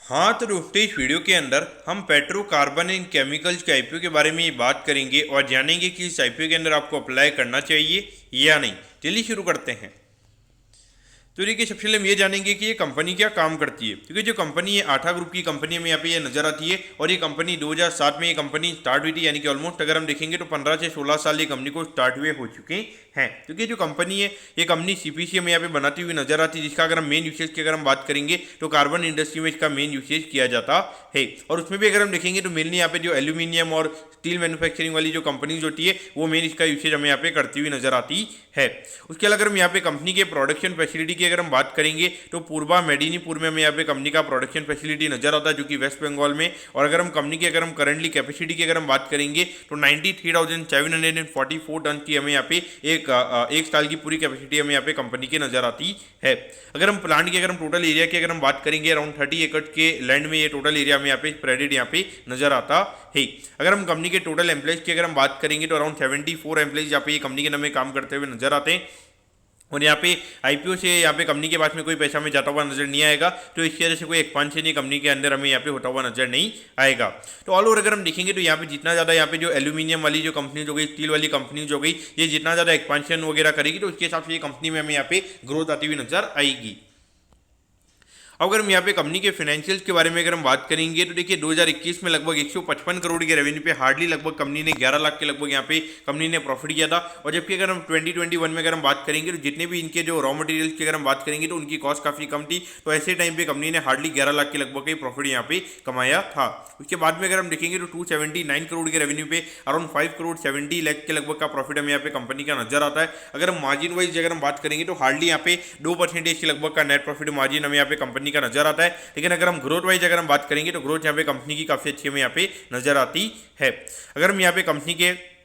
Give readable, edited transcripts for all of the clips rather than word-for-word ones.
हाँ तो दोस्तों, इस वीडियो के अंदर हम पेट्रोकार्बन एंड केमिकल्स के आईपीओ के बारे में बात करेंगे और जानेंगे कि इस आईपीओ के अंदर आपको अप्लाई करना चाहिए या नहीं। चलिए शुरू करते हैं। तो देखिए, सबसे पहले हम ये जानेंगे कि ये कंपनी क्या काम करती है। क्योंकि जो कंपनी है आठा ग्रुप की कंपनी हमें यहाँ पे ये नजर आती है और ये कंपनी 2007 में ये कंपनी स्टार्ट हुई थी, यानी कि ऑलमोस्ट अगर हम देखेंगे तो 15 से 16 साल ये कंपनी को स्टार्ट हुए हो चुके हैं। क्योंकि जो कंपनी है ये कंपनी सीपीसी हमें यहाँ पे बनाती हुई नजर आती है, जिसका अगर हम मेन यूसेज की अगर हम बात करेंगे तो कार्बन इंडस्ट्री में इसका मेन यूसेज किया जाता है। और उसमें भी अगर हम देखेंगे तो मेनली यहाँ पे जो एल्यूमिनियम और स्टील मैन्युफैक्चरिंग वाली जो कंपनीज होती है वो मेन इसका यूसेज हमें यहाँ पे करती हुई नजर आती है। उसके अलावा अगर हम यहाँ पे कंपनी के प्रोडक्शन फैसिलिटी की अगर हम बात करेंगे तो पूर्वा मेदिनीपुर में हमें यहाँ पे कंपनी का प्रोडक्शन फैसिलिटी नजर आता है, जो कि वेस्ट बंगाल में। और अगर हम कंपनी की अगर हम करंटली कैपेसिटी की अगर हम बात करेंगे तो 93,744 टन की हमें यहाँ पे एक साल की पूरी कैपेसिटी हमें यहाँ पे कंपनी की नजर आती है। अगर हम प्लांट की अगर हम टोटल एरिया की अगर हम बात करेंगे, अराउंड 30 एकड़ के लैंड में ये टोटल एरिया हमें यहाँ पे स्प्रेडेड यहाँ पे नजर आता है। अगर हम कंपनी के टोटल एम्प्लॉइज की अगर हम बात करेंगे तो अराउंड 74 एम्प्लॉइज यहाँ पे ये कंपनी के नाम में काम करते हुए नजर आते हैं। और यहाँ पे आईपीओ से यहाँ पे कंपनी के पास में कोई पैसा हमें जाता हुआ नजर नहीं आएगा, तो इसकी वजह से कोई एक्सपांशन ही कंपनी के अंदर हमें यहाँ पे होता हुआ नजर नहीं आएगा। तो ऑल ओवर अगर हम देखेंगे तो यहाँ पे जितना ज़्यादा यहाँ पे जो एल्यूमिनियम वाली जो कंपनीज हो गई, स्टील वाली कंपनीज हो गई, ये जितना ज़्यादा एक्सपांशन वगैरह करेगी तो उसके हिसाब से ये कंपनी में हमें यहाँ पे ग्रोथ आती हुई नजर आएगी। अगर हम यहाँ पे कंपनी के फाइनेंशियल्स के बारे में अगर हम बात करेंगे तो देखिए 2021 में लगभग 155 करोड़ के रेवेन्यू पे हार्डली लगभग कंपनी ने 11 लाख के लगभग यहाँ पे कंपनी ने प्रॉफिट किया था। और जबकि अगर हम 2021 में अगर हम बात करेंगे तो जितने भी इनके जो रॉ मटेरियल्स की अगर हम बात करेंगे तो उनकी कॉस्ट काफ़ी कम थी, तो ऐसे टाइम पे कंपनी ने हार्डली 11 लाख के लगभग प्रॉफिट यहाँ पे कमाया था। उसके बाद में अगर हम देखेंगे तो 279 करोड़ के रेवेन्यू पे अराउंड 5 करोड़ 70 लाख के लगभग का प्रॉफिट हमें यहाँ पे कंपनी का नजर आता है। अगर हम मार्जिन वाइज अगर हम बात करेंगे तो हार्डली यहाँ पे 2% के लगभग का नेट प्रॉफिट मार्जिन हमें यहाँ पे कंपनी का नजर आता है। लेकिन अगर हम ग्रोथ वाइज अगर हम बात करेंगे तो ग्रोथ यहाँ पे कंपनी की काफ़ी अच्छी हमें यहाँ पे नजर आती है। अगर हम यहाँ पे कंपनी के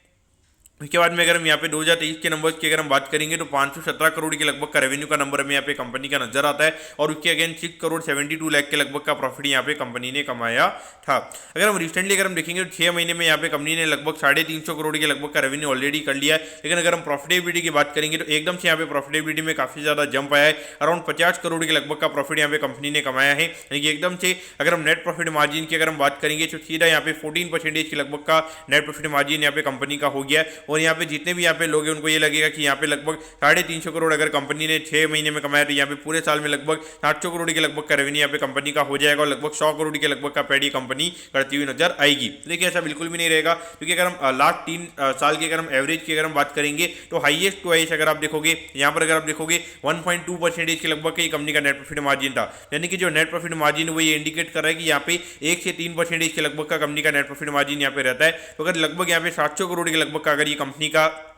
उसके बाद में अगर हम यहाँ पे 2023 के नंबर्स की अगर हम बात करेंगे तो 517 करोड़ के लगभग का रेवेन्यू का नंबर हमें यहाँ पे कंपनी का नजर आता है। और उसके अगेन 6 करोड़ 72 लाख के लगभग का प्रॉफिट यहाँ पे कंपनी ने कमाया था। अगर हम रिसेंटली अगर हम देखेंगे तो 6 महीने में यहाँ पे कंपनी ने लगभग 350 करोड़ के लगभग का रेवेन्यू ऑलरेडी कर लिया है। लेकिन अगर हम प्रॉफिटेबिलिटी की बात करेंगे तो एकदम से यहाँ पे प्रॉफिटेबिलिटी में काफ़ी ज़्यादा जंप आया है। अराउंड 50 करोड़ के लगभग का प्रॉफिट यहाँ पे कंपनी ने कमाया है, यानी कि एकदम से अगर हम नेट प्रॉफिट मार्जिन की अगर हम बात करेंगे तो सीधा यहाँ पे 14% के लगभग का नेट प्रॉफिट मार्जिन यहाँ पे कंपनी का हो गया है। और यहाँ पे जितने भी यहाँ पे लोग हैं उनको ये लगेगा कि यहाँ पे लगभग 350 करोड़ अगर कंपनी ने 6 महीने में कमाया तो यहाँ पे पूरे साल में लगभग 700 करोड़ के लगभग का रेवेन्यू यहाँ पे कंपनी का हो जाएगा और लगभग 100 करोड़ के लगभग का पैडी कंपनी करती हुई नजर आएगी। देखिए ऐसा बिल्कुल भी नहीं रहेगा, क्योंकि अगर हम लास्ट 3 साल की अगर हम एवरेज की अगर हम बात करेंगे तो हाईएस्ट टू हाईएस्ट अगर आप देखोगे यहाँ पर अगर आप देखोगे 1.2% के लगभग का कंपनी का नेट प्रॉफिट मार्जिन था। यानी कि जो नेट प्रॉफिट मार्जिन वो ये इंडिकेट कर रहा है कि यहाँ पे 1 से 3% के लगभग का कंपनी का नेट प्रॉफिट मार्जिन यहाँ पे रहता है। तो अगर लगभग यहाँ पे 700 करोड़ के लगभग का अगर ये कंपनी का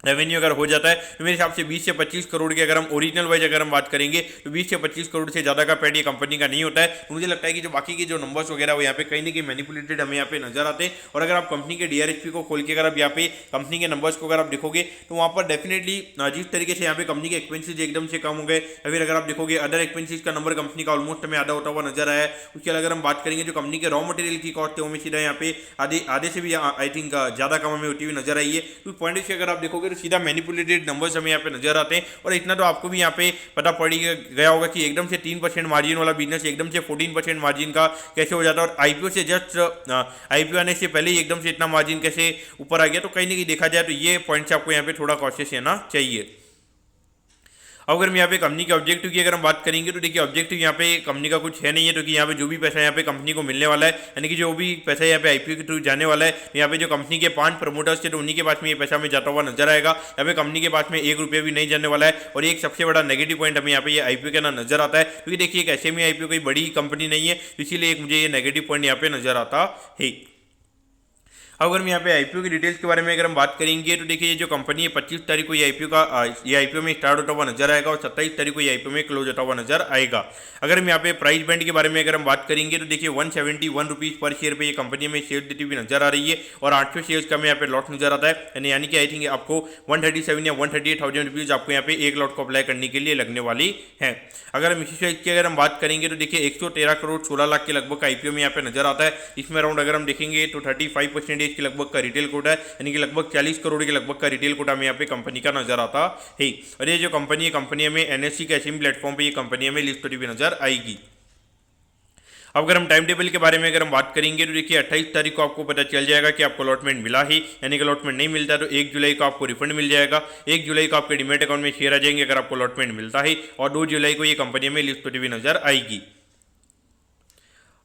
रेवेन्यू अगर हो जाता है तो मेरे हिसाब से 20 से 25 करोड़ की अगर हम ओरिजिनल वाइज अगर हम बात करेंगे तो 20 से 25 करोड़ से ज़्यादा का पैड ये कंपनी का नहीं होता है। तो मुझे लगता है कि जो बाकी के जो नंबर्स वगैरह वो यहाँ पे कहीं ना कहीं मैनिपुलेटेड हमें यहाँ पे नजर आते हैं। और अगर आप कंपनी के डीआरएसपी को खोल के अगर आप यहाँ पे कंपनी के नंबर्स को अगर आप देखोगे तो वहाँ पर डेफिनेटली जिस तरीके से यहाँ पे कंपनी के एक्सपेंसिस एकदम से कम हो गए, या फिर अगर आप देखोगे अदर एक्सपेंसिस का नंबर कंपनी का ऑलमोस्ट हमें आधा होता हुआ नजर आया है। उसके अलावा अगर हम बात करेंगे जो कंपनी के रॉ मटेरियल की कॉस्ट है वो हमें सीधा यहाँ पे आधे से भी आई थिंक ज़्यादा कम हमें होती हुई नजर आई है। तो पॉइंट से अगर आप देखोगे तो सीधा मैनिपुलेटेड नंबर्स हमें यहाँ पे नजर आते हैं। और इतना तो आपको भी यहाँ पे पता पड़ गया होगा कि एकदम से 3% मार्जिन वाला बिजनेस एकदम से 14% मार्जिन का कैसे हो जाता है, और आईपीओ से जस्ट आईपीओ आने से पहले ही एकदम से इतना मार्जिन कैसे ऊपर आ गया। तो कहीं ना कहीं देखा जाए तो ये पॉइंट से आपको यहाँ पे थोड़ा कॉशियस रहना चाहिए। अगर हम यहाँ पे कंपनी के ऑब्जेक्टिव की अगर हम बात करेंगे तो देखिए ऑब्जेक्टिव यहाँ पे कंपनी का कुछ है नहीं है, तो कि यहाँ पे जो भी पैसा यहाँ पे कंपनी को मिलने वाला है, यानी कि जो भी पैसा यहाँ पे आईपीओ के थ्रू जाने वाला है, यहाँ पे जो कंपनी के 5 प्रमोटर्स थे तो उन्हीं के पास में ये पैसा हमें जाता हुआ नजर आएगा। यहाँ पे कंपनी के पास में 1 रुपया भी नहीं जाने वाला है। और एक सबसे बड़ा नेगेटिव पॉइंट हमें यहाँ पे ये आईपीओ का नजर आता है, क्योंकि देखिए एक ऐसे में आईपीओ कोई बड़ी कंपनी नहीं है, इसीलिए एक मुझे ये नेगेटिव पॉइंट यहाँ पे नजर आता है। अगर हम यहाँ पे आईपीओ की डिटेल्स के बारे में अगर हम बात करेंगे तो देखिए ये जो कंपनी है 25 तारीख को ये आईपीओ में स्टार्ट होता हुआ नजर आएगा और 27 तारीख को ये आईपीओ में क्लोज होता हुआ नजर आएगा। अगर हम यहाँ पे प्राइस बैंड के बारे में अगर हम बात करेंगे तो देखिए 171 रुपीज़ पर शेयर पे ये कंपनी में शेयर देती हुई नजर आ रही है और 800 शेयर्स का हमें यहाँ पे लॉट नजर आता है, यानी कि आई थिंक आपको 137 या 138,000 रुपीज़ आपको यहाँ पे एक लॉट को अप्लाई करने के लिए लगने वाली है। अगर हम इसी शेयर की अगर हम बात करेंगे तो देखिए 113 करोड़ 16 लाख के लगभग का आईपीओ में यहाँ पे नजर आता है। इसमें अराउंड अगर हम देखेंगे तो 35% के लगभग का रिटेल कोटा है, यानी कि लगभग 40 करोड़ के लगभग का रिटेल कोटा में यहाँ पे कंपनी का नजर आता है। और ये जो कंपनी है, कंपनी में एनएससी के ऐसे प्लेटफॉर्म पे ये कंपनी में लिस्ट होती हुई नजर आएगी। अब अगर हम टाइम टेबल के बारे में अगर हम बात करेंगे तो देखिए 28 तारीख को आपको पता चल जाएगा कि आपको अलॉटमेंट मिला ही, यानी कि अलॉटमेंट नहीं मिलता तो 1 जुलाई को आपको रिफंड मिल जाएगा। 1 जुलाई को आपके डीमेट अकाउंट में शेयर आ जाएंगे अगर आपको अलॉटमेंट मिलता है, और 2 जुलाई को ये कंपनी में लिस्ट होती हुई नजर आएगी।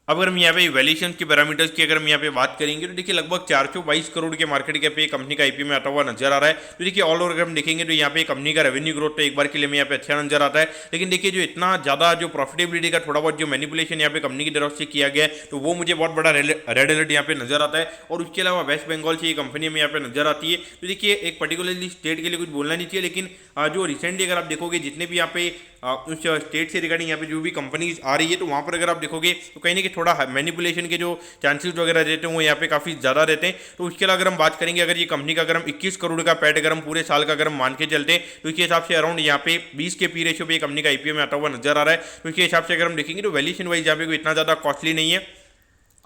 अब अगर हम यहाँ पे वैल्यूएशन के पैरामीटर्स की अगर हम यहाँ पे बात करेंगे तो देखिए लगभग 422 करोड़ के मार्केट कैप पे कंपनी का आईपीओ में आता हुआ नजर आ रहा है। तो देखिए ऑल ओवर अगर हम देखेंगे तो यहाँ पे कंपनी का रेवेन्यू ग्रोथ तो एक बार के लिए हमें यहाँ पे अच्छा नजर आता है, लेकिन देखिए जो इतना ज्यादा जो प्रॉफिटेबिलिटी का थोड़ा बहुत जो मैनिपुलेशन यहाँ पे कंपनी की तरफ से किया गया है तो वो मुझे बहुत बड़ा रेड अलर्ट यहाँ पे नजर आता है। और उसके अलावा वेस्ट बंगाल से ये कंपनी में यहाँ पे नजर आती है। तो देखिए एक पर्टिकुलरली स्टेट के लिए कुछ बोलना नहीं चाहिए, लेकिन जो रिसेंटली अगर आप देखोगे जितने भी यहाँ पे उस स्टेट से रिगार्डिंग यहाँ पे जो भी कंपनीज आ रही है तो वहाँ पर अगर आप देखोगे तो कहीं ना कहीं थोड़ा मैनिपुलेशन के जो चांसेस वगैरह रहते हैं वो यहाँ पे काफ़ी ज़्यादा रहते हैं। तो उसके अलावा अगर हम बात करेंगे, अगर ये कंपनी का अगर हम 21 करोड़ का पैट अगर हम पूरे साल का अगर हम मान के चलते हैं तो इसके हिसाब से अराउंड यहाँ पे 20 के पी रेशियो पे ये कंपनी का आईपीओ में आता हुआ नजर आ रहा है। तो इसके हिसाब से अगर हम देखेंगे तो वैल्यूएशन वाइज यहाँ पे कोई इतना ज़्यादा कॉस्टली नहीं है।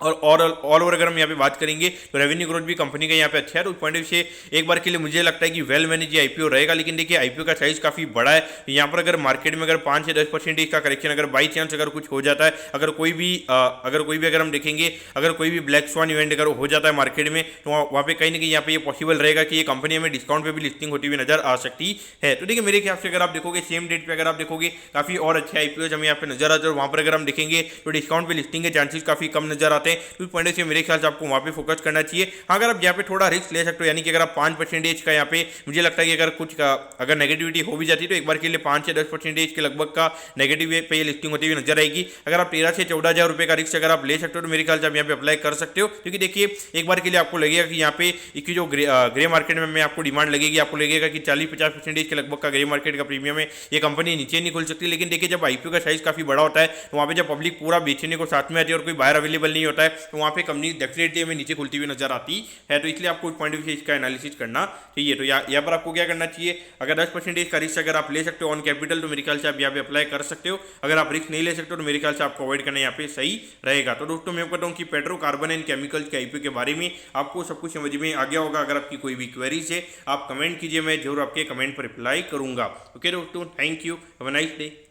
और ऑल ओवर अगर हम यहाँ पे बात करेंगे तो रेवेन्यू ग्रोथ भी कंपनी का यहाँ पे अच्छा है। तो उस पॉइंट से एक बार के लिए मुझे लगता है कि वेल मैनेज आईपीओ रहेगा, लेकिन देखिए आईपीओ का साइज काफ़ी बड़ा है। यहाँ पर अगर मार्केट में अगर 5 से 10% का करेक्शन अगर बाई चांस अगर कुछ हो जाता है, अगर कोई भी अगर हम देखेंगे अगर कोई भी ब्लैक स्वान इवेंट अगर हो जाता है मार्केट में तो वहाँ पे कहीं ना कहीं यहाँ पे ये पॉसिबल रहेगा कि ये कंपनी हमें डिस्काउंट पे भी लिस्टिंग होती हुई नजर आ सकती है। तो देखिए मेरे ख्याल से अगर आप देखोगे सेम डेट पे अगर आप देखोगे काफ़ी और अच्छे आईपीओ हमें यहाँ पे नजर आते हैं, और वहाँ पर अगर हम देखेंगे तो डिस्काउंट पे लिस्टिंग के चांसेस काफ़ी कम नजर आते हैं। तो इस पॉइंट से मेरे ख्याल से आपको वहाँ पे फोकस करना चाहिए। हाँ, अगर आप यहाँ पे थोड़ा रिस्क ले सकते हो, यानी कि अगर आप 5% का यहाँ पे मुझे लगता है कि अगर कुछ अगर नेगेटिविटी हो भी जाती है तो एक बार के लिए 5 से 10% के लगभग का नेगेटिव पे ये लिस्टिंग होती हुई नजर आएगी। अगर आप 13 से 14 हज़ार रुपये का रिस्क अगर आप ले सकते हो तो मेरे ख्याल से आप यहाँ पे अप्लाई कर सकते हो, क्योंकि देखिए एक बार के लिए आपको लगेगा कि यहाँ पे इसकी जो ग्रे मार्केट में आपको डिमांड लगेगी, आपको लगेगा कि 40-50% के लगभग का ग्रे मार्केट का प्रीमियम है, ये कंपनी नीचे नहीं खुल सकती। लेकिन देखिए जब आईपीओ का साइज काफी बड़ा होता है तो वहाँ पे जब पब्लिक पूरा बेचने को साथ में आती है और कोई बायर अवेलेबल नहीं होता है तो वहाँ पे कंपनी डेफिनेटली हमें नीचे खुलती हुई नजर आती है। तो इसलिए आपको पॉइंट ऑफ व्यू से इसका एनालिसिस करना चाहिए। तो यहाँ पर आपको क्या करना चाहिए, अगर 10% का रिस्क अगर आप ले सकते हो ऑन कैपिटल तो मेरे ख्याल से आप यहाँ पे अप्लाई कर सकते हो। अगर आप रिस्क नहीं ले सकते हो तो मेरे ख्याल से आपको अवॉइड करना यहाँ पे सही रहेगा। तो दोस्तों मैं कहता हूँ कि पेट्रो कार्बन एंड केमिकल्स के आईपीओ के बारे में आपको सब कुछ समझ में आ गया होगा। अगर आपकी कोई भी क्वेरीज है आप कमेंट कीजिए, मैं जरूर आपके कमेंट पर रिप्लाई करूंगा। ओके दोस्तों, thank you, have a nice day.